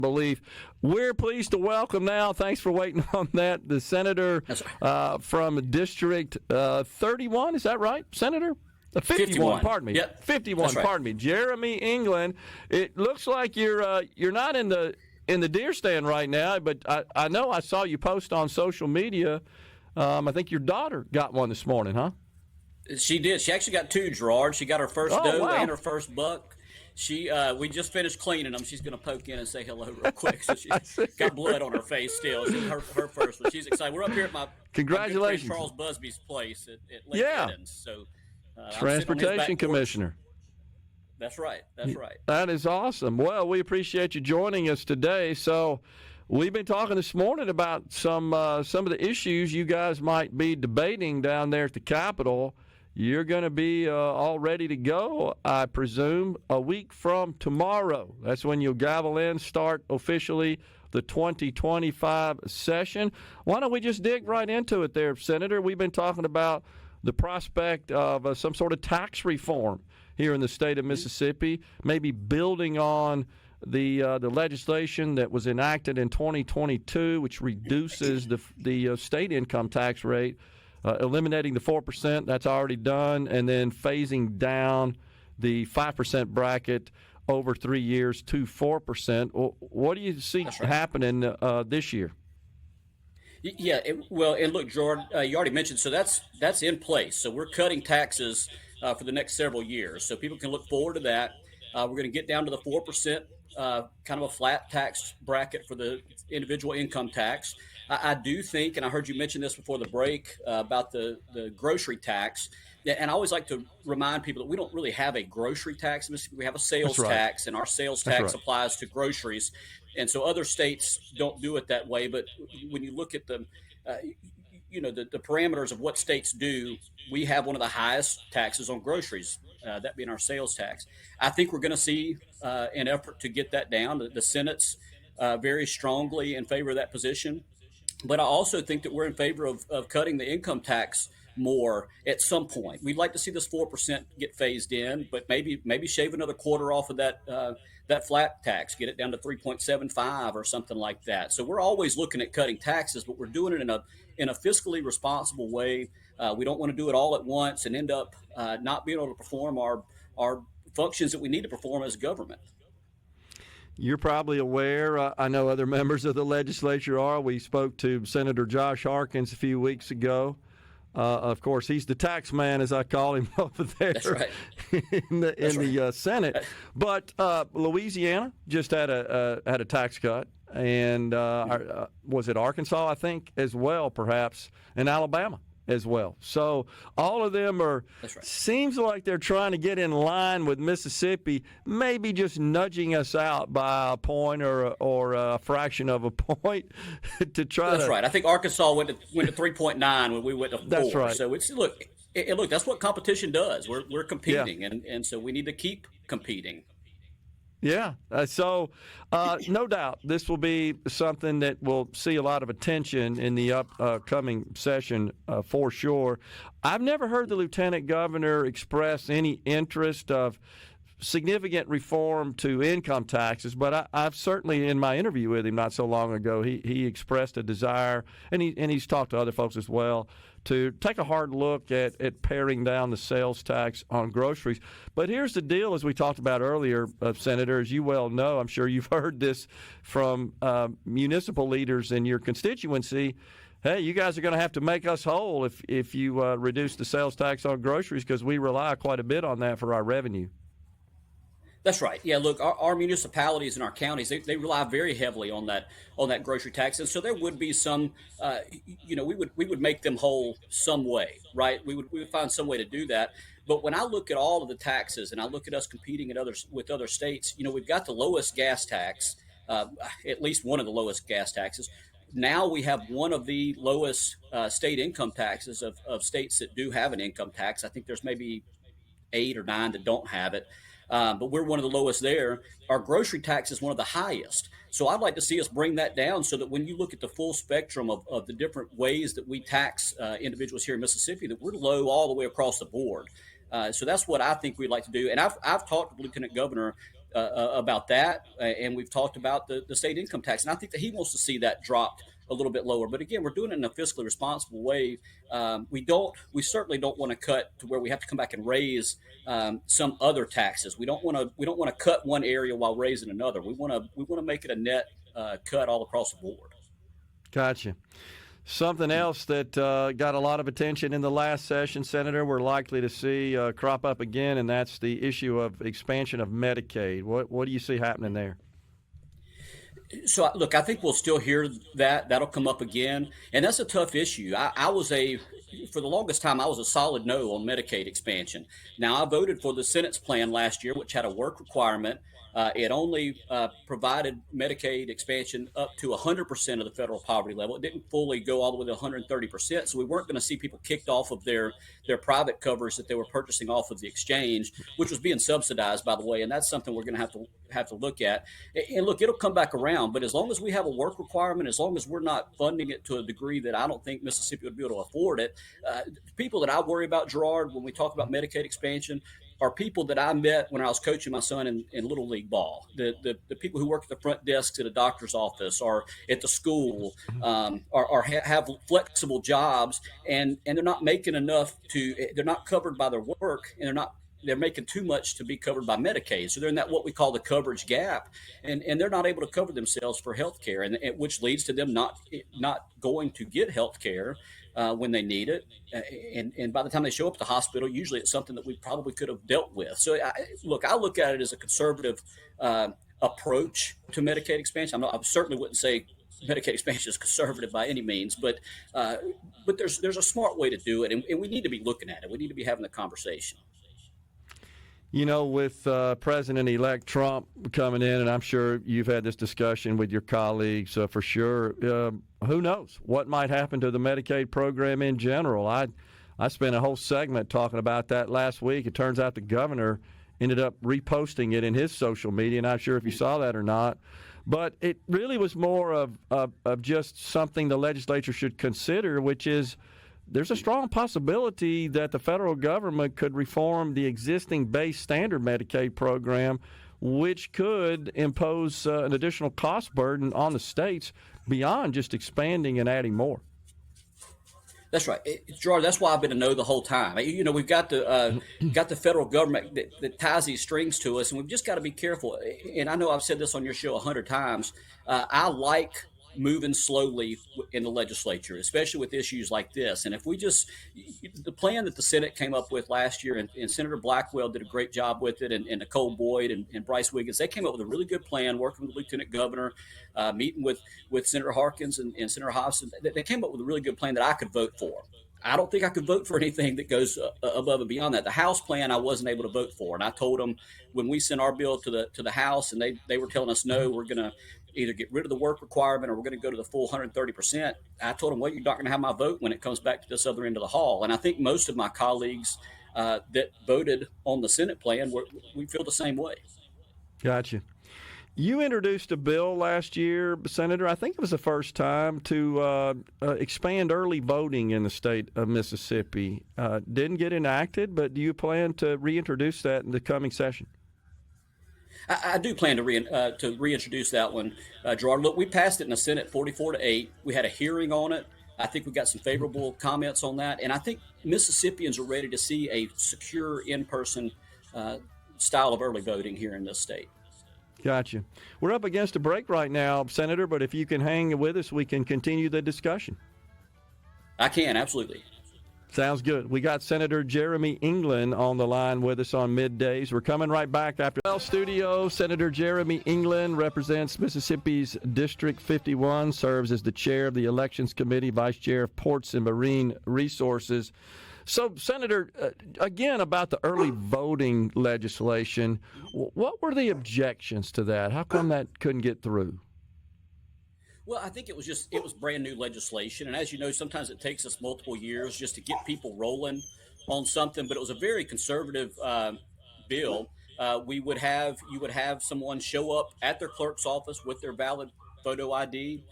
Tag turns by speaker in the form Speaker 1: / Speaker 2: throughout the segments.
Speaker 1: belief. We're pleased to welcome now, thanks for waiting on that, the senator from District 31, is that right, Senator? 51, pardon me.
Speaker 2: Yep.
Speaker 1: 51,
Speaker 2: right.
Speaker 1: Pardon me. Jeremy England. It looks like you're not in the deer stand right now, but I know I saw you post on social media. I think your daughter got one this morning, huh?
Speaker 2: She did. She actually got two, Gerard. She got her first doe
Speaker 1: wow.
Speaker 2: and her first buck. We just finished cleaning them. She's going to poke in and say hello real quick. So she's got blood on her face still. She's her first one. She's excited. We're up here at my
Speaker 1: congratulations,
Speaker 2: my Charles Busby's place at Lake Edens. So
Speaker 1: Transportation Commissioner.
Speaker 2: That's right. That's right.
Speaker 1: That is awesome. Well, we appreciate you joining us today. So we've been talking this morning about some of the issues you guys might be debating down there at the Capitol. You're going to be all ready to go, I presume, a week from tomorrow. That's when you'll gavel in, start officially the 2025 session. Why don't we just dig right into it there, Senator? We've been talking about the prospect of some sort of tax reform here in the state of Mississippi, maybe building on the legislation that was enacted in 2022, which reduces the state income tax rate, eliminating the 4%, that's already done, and then phasing down the 5% bracket over 3 years to 4%. What do you see happening this year?
Speaker 2: Yeah, and look, Jordan, you already mentioned, so that's in place. So we're cutting taxes for the next several years. So people can look forward to that. We're going to get down to the 4%, kind of a flat tax bracket for the individual income tax. I do think, and I heard you mention this before the break, about the grocery tax. And I always like to remind people that we don't really have a grocery tax in Mississippi. We have a sales tax, and our sales tax applies to groceries. And so other states don't do it that way. But when you look at the parameters of what states do, we have one of the highest taxes on groceries, that being our sales tax. I think we're going to see an effort to get that down. The Senate's very strongly in favor of that position. But I also think that we're in favor of cutting the income tax more at some point. We'd like to see this 4% get phased in, but maybe shave another quarter off of that flat tax, get it down to 3.75 or something like that. So we're always looking at cutting taxes, but we're doing it in a fiscally responsible way. We don't want to do it all at once and end up not being able to perform our functions that we need to perform as government.
Speaker 1: You're probably aware, I know other members of the legislature are. We spoke to Senator Josh Harkins a few weeks ago. Of course, he's the tax man, as I call him, over there.
Speaker 2: That's right.
Speaker 1: in the Senate. But Louisiana just had a tax cut, and was it Arkansas, I think, as well, perhaps, and Alabama as well. So all of them seems like they're trying to get in line with Mississippi, maybe just nudging us out by a point or a fraction of a point to try
Speaker 2: That's right. I think Arkansas went to 3.9 when we went to 4.
Speaker 1: That's right.
Speaker 2: So look, that's what competition does. We're competing, and so we need to keep competing.
Speaker 1: Yeah. So no doubt this will be something that will see a lot of attention in the upcoming session for sure. I've never heard the lieutenant governor express any interest of significant reform to income taxes, but I've certainly, in my interview with him not so long ago, he expressed a desire, and he's talked to other folks as well, to take a hard look at paring down the sales tax on groceries. But here's the deal, as we talked about earlier, Senator, as you well know, I'm sure you've heard this from municipal leaders in your constituency. Hey, you guys are going to have to make us whole if you reduce the sales tax on groceries, because we rely quite a bit on that for our revenue.
Speaker 2: That's right. Yeah, look, our municipalities and our counties, they rely very heavily on that grocery tax. And so there would be some, we would make them whole some way, right? We would find some way to do that. But when I look at all of the taxes and I look at us competing with other states, we've got the lowest gas tax, at least one of the lowest gas taxes. Now we have one of the lowest state income taxes of states that do have an income tax. I think there's maybe 8 or 9 that don't have it. But we're one of the lowest there. Our grocery tax is one of the highest. So I'd like to see us bring that down so that when you look at the full spectrum of the different ways that we tax individuals here in Mississippi, that we're low all the way across the board. So that's what I think we'd like to do. And I've talked to the Lieutenant Governor about that, and we've talked about the state income tax, and I think that he wants to see that dropped a little bit lower. But again, we're doing it in a fiscally responsible way. We certainly don't want to cut to where we have to come back and raise some other taxes. We don't want to cut one area while raising another. We want to make it a net cut all across the board.
Speaker 1: Gotcha. Something else that got a lot of attention in the last session, Senator, we're likely to see crop up again, and that's the issue of expansion of Medicaid. What do you see happening there?
Speaker 2: So, look, I think we'll still hear that. That'll come up again, and that's a tough issue. For the longest time, I was a solid no on Medicaid expansion. Now, I voted for the Senate's plan last year, which had a work requirement. It only provided Medicaid expansion up to 100% of the federal poverty level. It didn't fully go all the way to 130%. So we weren't going to see people kicked off of their private covers that they were purchasing off of the exchange, which was being subsidized, by the way. And that's something we're going to have to look at. And look, it'll come back around. But as long as we have a work requirement, as long as we're not funding it to a degree that I don't think Mississippi would be able to afford it, people that I worry about, Gerard, when we talk about Medicaid expansion, are people that I met when I was coaching my son in Little League ball. The people who work at the front desks at a doctor's office or at the school have flexible jobs, and they're not making enough they're not covered by their work, and they're making too much to be covered by Medicaid. So they're in that what we call the coverage gap, and they're not able to cover themselves for health care, and which leads to them not going to get health care when they need it. And by the time they show up at the hospital, usually it's something that we probably could have dealt with. So I look at it as a conservative approach to Medicaid expansion. I certainly wouldn't say Medicaid expansion is conservative by any means, but there's a smart way to do it, and we need to be looking at it. We need to be having the conversation.
Speaker 1: You know, with President-elect Trump coming in, and I'm sure you've had this discussion with your colleagues for sure, who knows what might happen to the Medicaid program in general. I spent a whole segment talking about that last week. It turns out the governor ended up reposting it in his social media. Not sure if you saw that or not. But it really was more of just something the legislature should consider, which is there's a strong possibility that the federal government could reform the existing base standard Medicaid program, which could impose an additional cost burden on the states beyond just expanding and adding more.
Speaker 2: That's right, Gerard. That's why I've been a no the whole time. You know, we've got the federal government that ties these strings to us, and we've just got to be careful. And I know I've said this on your show 100 times. I like moving slowly in the legislature, especially with issues like this. And if we the plan that the Senate came up with last year, and Senator Blackwell did a great job with it, and Nicole Boyd and Bryce Wiggins, they came up with a really good plan, working with the Lieutenant Governor, meeting with Senator Harkins and Senator Hobson. They came up with a really good plan that I could vote for. I don't think I could vote for anything that goes above and beyond that. The House plan I wasn't able to vote for, and I told them when we sent our bill to the House, and they were telling us, no, we're going to either get rid of the work requirement or we're going to go to the full 130%. I told them, well, you're not going to have my vote when it comes back to this other end of the hall. And I think most of my colleagues that voted on the Senate plan, we feel the same way.
Speaker 1: Gotcha. You introduced a bill last year, Senator. I think it was the first time to expand early voting in the state of Mississippi. Didn't get enacted, but do you plan to reintroduce that in the coming session?
Speaker 2: I do plan to reintroduce that one, Gerard. Look, we passed it in the Senate 44-8. We had a hearing on it. I think we got some favorable comments on that, and I think Mississippians are ready to see a secure, in-person style of early voting here in this state.
Speaker 1: Gotcha. We're up against a break right now, Senator, but if you can hang with us, we can continue the discussion.
Speaker 2: I can, absolutely.
Speaker 1: Sounds good. We got Senator Jeremy England on the line with us on middays. We're coming right back after the studio. Senator Jeremy England represents Mississippi's District 51, serves as the chair of the Elections Cmte, vice chair of Ports and Marine Resources. So, Senator, again, about the early voting legislation, what were the objections to that? How come that couldn't get through?
Speaker 2: Well, I think it was brand new legislation. And as you know, sometimes it takes us multiple years just to get people rolling on something. But it was a very conservative bill. You would have someone show up at their clerk's office with their valid photo ID.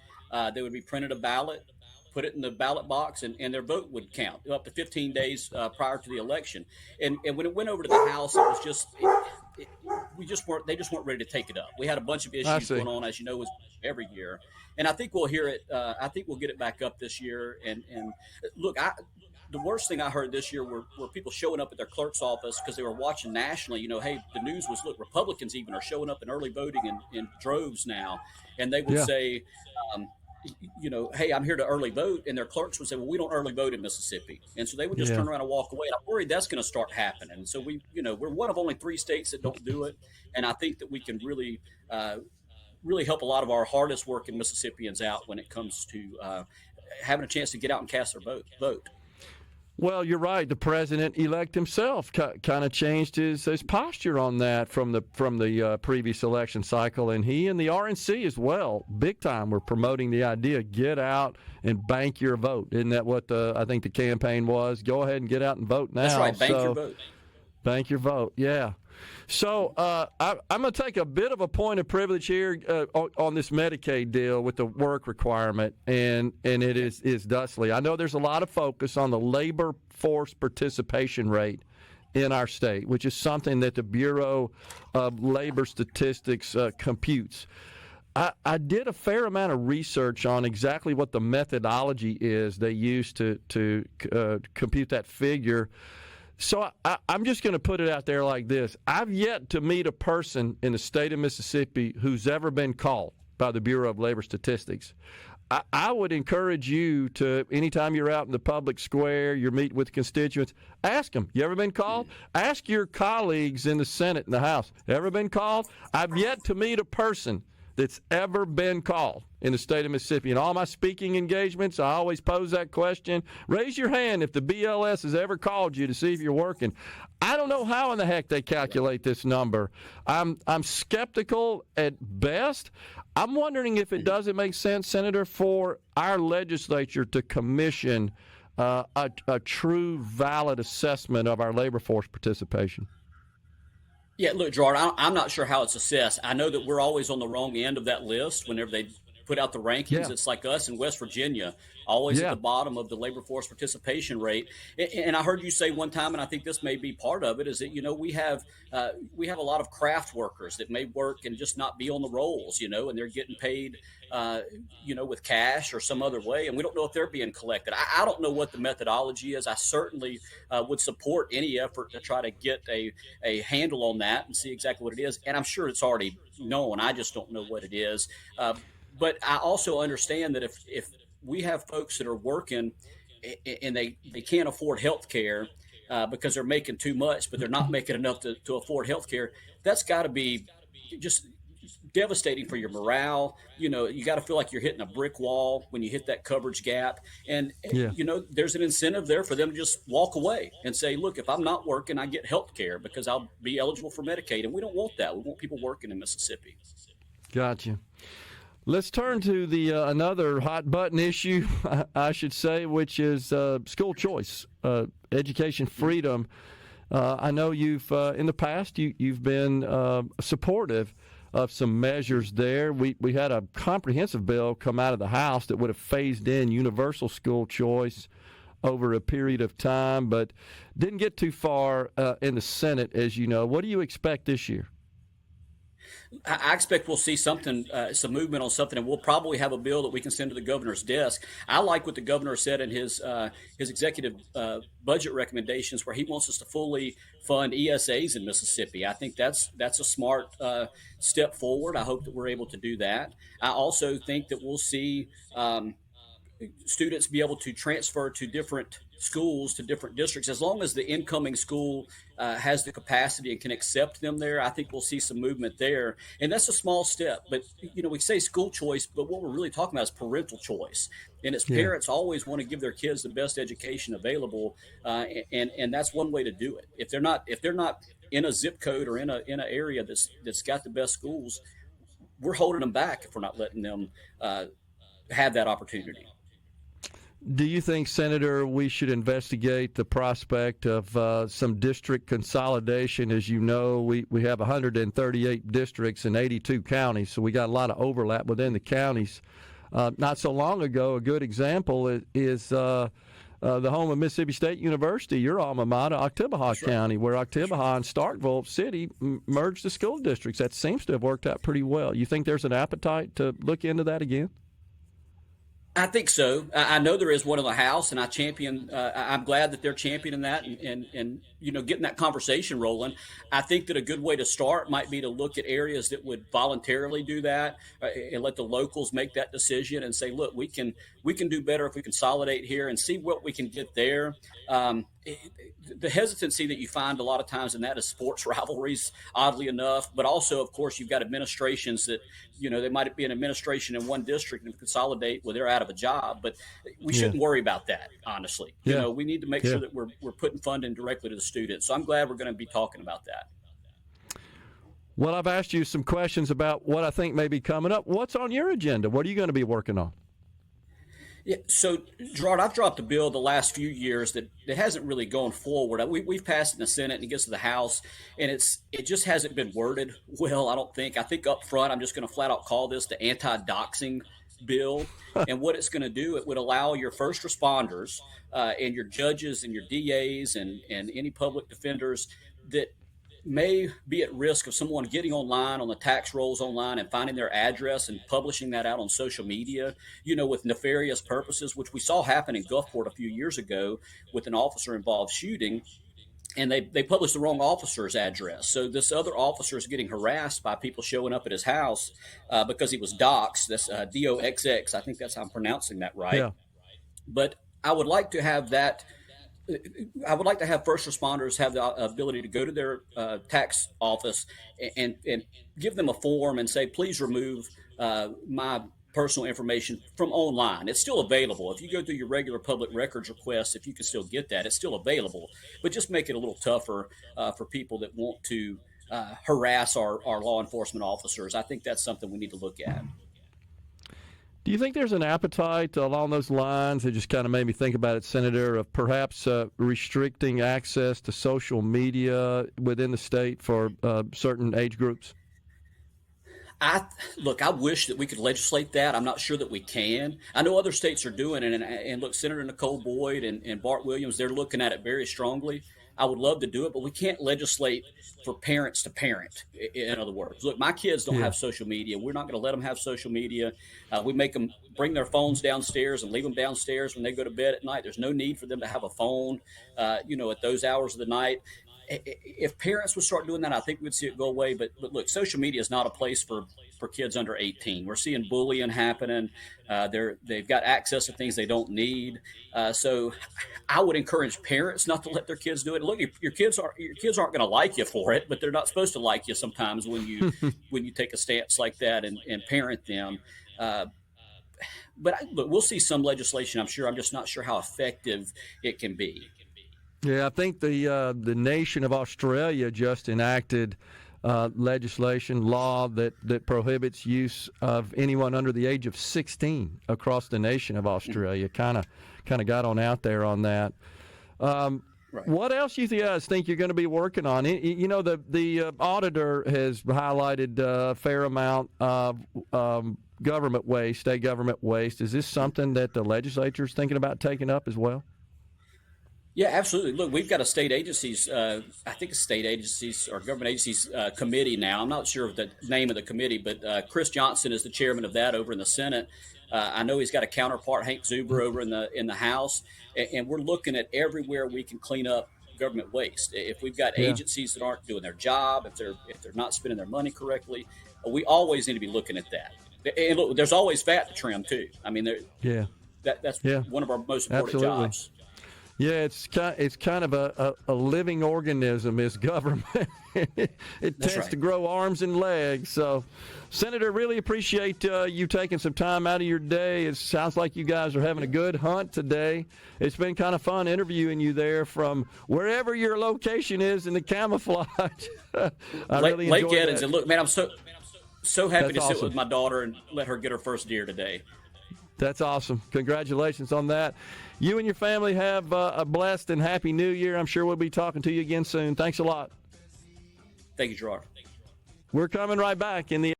Speaker 2: They would be printed a ballot, put it in the ballot box, and their vote would count up to 15 days prior to the election. And when it went over to the House, we just weren't. They just weren't ready to take it up. We had a bunch of
Speaker 1: I
Speaker 2: issues
Speaker 1: see.
Speaker 2: going on, as you know, every year, and I think we'll hear it. I think we'll get it back up this year. And look, the worst thing I heard this year were people showing up at their clerk's office because they were watching nationally. Hey, the news was, look, Republicans even are showing up in early voting in droves now, and they would
Speaker 1: Yeah.
Speaker 2: say. Hey, I'm here to early vote. And their clerks would say, well, we don't early vote in Mississippi. And so they would just
Speaker 1: Yeah.
Speaker 2: turn around and walk away. And I'm worried that's going to start happening. So we're one of only 3 states that don't do it. And I think that we can really help a lot of our hardest working Mississippians out when it comes to having a chance to get out and cast their vote.
Speaker 1: Well, you're right. The president-elect himself kind of changed his posture on that from the previous election cycle, and he and the RNC as well, big time, were promoting the idea: get out and bank your vote. Isn't that what I think the campaign was? Go ahead and get out and vote now.
Speaker 2: That's right. Bank your vote.
Speaker 1: Bank your vote. Yeah. So I'm going to take a bit of a point of privilege here on this Medicaid deal with the work requirement, and it is Dustley. I know there's a lot of focus on the labor force participation rate in our state, which is something that the Bureau of Labor Statistics computes. I did a fair amount of research on exactly what the methodology is they use to compute that figure. So I'm just going to put it out there like this. I've yet to meet a person in the state of Mississippi who's ever been called by the Bureau of Labor Statistics. I would encourage you to, anytime you're out in the public square, you're meeting with constituents, ask them, you ever been called? Ask your colleagues in the Senate and the House, ever been called? I've yet to meet a person that's ever been called in the state of Mississippi. In all my speaking engagements, I always pose that question. Raise your hand if the BLS has ever called you to see if you're working. I don't know how in the heck they calculate this number. I'm skeptical at best. I'm wondering if it doesn't make sense, Senator, for our legislature to commission a true, valid assessment of our labor force participation.
Speaker 2: Yeah, look, Gerard, I'm not sure how it's assessed. I know that we're always on the wrong end of that list whenever they put out the rankings.
Speaker 1: Yeah.
Speaker 2: It's like us in West Virginia, always at the bottom of the labor force participation rate. And I heard you say one time, and I think this may be part of it, is that, we have a lot of craft workers that may work and just not be on the rolls, and they're getting paid, with cash or some other way. And we don't know if they're being collected. I don't know what the methodology is. I certainly would support any effort to try to get a handle on that and see exactly what it is. And I'm sure it's already known. I just don't know what it is. But I also understand that if we have folks that are working and they can't afford health care because they're making too much, but they're not making enough to afford health care, that's got to be just devastating for your morale. You got to feel like you're hitting a brick wall when you hit that coverage gap. And, there's an incentive there for them to just walk away and say, look, if I'm not working, I get health care because I'll be eligible for Medicaid. And we don't want that. We want people working in Mississippi.
Speaker 1: Gotcha. Let's turn to the another hot button issue, I should say, which is school choice, education freedom. I know you've in the past you've been supportive of some measures there. We had a comprehensive bill come out of the House that would have phased in universal school choice over a period of time, but didn't get too far in the Senate, as you know. What do you expect this year?
Speaker 2: I expect we'll see something, some movement on something, and we'll probably have a bill that we can send to the governor's desk. I like what the governor said in his executive budget recommendations, where he wants us to fully fund ESAs in Mississippi. I think that's a smart step forward. I hope that we're able to do that. I also think that we'll see students be able to transfer to different schools, to different districts, as long as the incoming school has the capacity and can accept them there. I think we'll see some movement there, and that's a small step. But we say school choice, but what we're really talking about is parental choice. And as parents always want to give their kids the best education available, and that's one way to do it. If they're not in a zip code or in an area that's got the best schools, we're holding them back if we're not letting them have that opportunity.
Speaker 1: Do you think, Senator, we should investigate the prospect of some district consolidation? As you know, we have 138 districts in 82 counties, so we got a lot of overlap within the counties. Not so long ago, a good example is the home of Mississippi State University, your alma mater, Oktibbeha County, where Oktibbeha and Starkville City merged the school districts. That seems to have worked out pretty well. You think there's an appetite to look into that again?
Speaker 2: I think so. I know there is one in the House, and I champion. I'm glad that they're championing that and getting that conversation rolling. I think that a good way to start might be to look at areas that would voluntarily do that and let the locals make that decision and say, look, we can do better if we consolidate here and see what we can get there. The hesitancy that you find a lot of times in that is sports rivalries, oddly enough, but also, of course, you've got administrations that, they might be an administration in one district and consolidate where they're out of a job, but we shouldn't worry about that, honestly. We need to make sure that we're putting funding directly to the students. So I'm glad we're going to be talking about that.
Speaker 1: Well, I've asked you some questions about what I think may be coming up. What's on your agenda? What are you going to be working on?
Speaker 2: Yeah, so Gerard, I've dropped a bill the last few years that hasn't really gone forward. We've passed it in the Senate and it gets to the House, and it just hasn't been worded well. I don't think. I think up front, I'm just going to flat out call this the anti-doxing bill. And what it's going to do, it would allow your first responders and your judges and your DAs and any public defenders that may be at risk of someone getting online on the tax rolls online and finding their address and publishing that out on social media, with nefarious purposes, which we saw happen in Gulfport a few years ago with an officer involved shooting. And they published the wrong officer's address. So this other officer is getting harassed by people showing up at his house because he was doxxed. That's DOXX. I think that's how I'm pronouncing that right.
Speaker 1: Yeah.
Speaker 2: But I would like to have that. I would like to have first responders have the ability to go to their tax office and give them a form and say, please remove my personal information from online. It's still available. If you go through your regular public records request, if you can still get that, it's still available. But just make it a little tougher for people that want to harass our law enforcement officers. I think that's something we need to look at.
Speaker 1: Do you think there's an appetite along those lines? It just kind of made me think about it, Senator, of perhaps restricting access to social media within the state for certain age groups?
Speaker 2: I wish that we could legislate that. I'm not sure that we can. I know other states are doing it, and look, Senator Nicole Boyd and Bart Williams, they're looking at it very strongly. I would love to do it, but we can't legislate for parents to parent. In other words, look, my kids don't have social media. We're not going to let them have social media. We make them bring their phones downstairs and leave them downstairs when they go to bed at night. There's no need for them to have a phone, at those hours of the night. If parents would start doing that, I think we'd see it go away. But look, social media is not a place for kids under 18. We're seeing bullying happening. They've got access to things they don't need. So I would encourage parents not to let their kids do it. Look, your kids aren't going to like you for it, but they're not supposed to like you sometimes when you take a stance like that and parent them. But we'll see some legislation, I'm sure. I'm just not sure how effective it can be.
Speaker 1: Yeah, I think the nation of Australia just enacted legislation, law that prohibits use of anyone under the age of 16 across the nation of Australia. Kind of got on out there on that. Right. What else you guys think you're going to be working on? The auditor has highlighted a fair amount of government waste, state government waste. Is this something that the legislature is thinking about taking up as well?
Speaker 2: Yeah, absolutely. Look, we've got a state agencies, I think it's state agencies or government agencies committee now. I'm not sure of the name of the committee, but Chris Johnson is the chairman of that over in the Senate. I know he's got a counterpart, Hank Zuber, over in the House, and we're looking at everywhere we can clean up government waste. If we've got agencies that aren't doing their job, if they're not spending their money correctly, we always need to be looking at that. And look, there's always fat to trim too. I mean, that's one of our most important jobs.
Speaker 1: Yeah, it's kind of a living organism is government. It tends to grow arms and legs. So, Senator, really appreciate you taking some time out of your day. It sounds like you guys are having a good hunt today. It's been kind of fun interviewing you there from wherever your location is in the camouflage. I really enjoyed
Speaker 2: Lake Edens.
Speaker 1: that.
Speaker 2: And look, man, I'm so happy to sit with my daughter and let her get her first deer today.
Speaker 1: That's awesome. Congratulations on that. You and your family have a blessed and happy New Year. I'm sure we'll be talking to you again soon. Thanks a lot.
Speaker 2: Thank you, Gerard.
Speaker 1: We're coming right back in the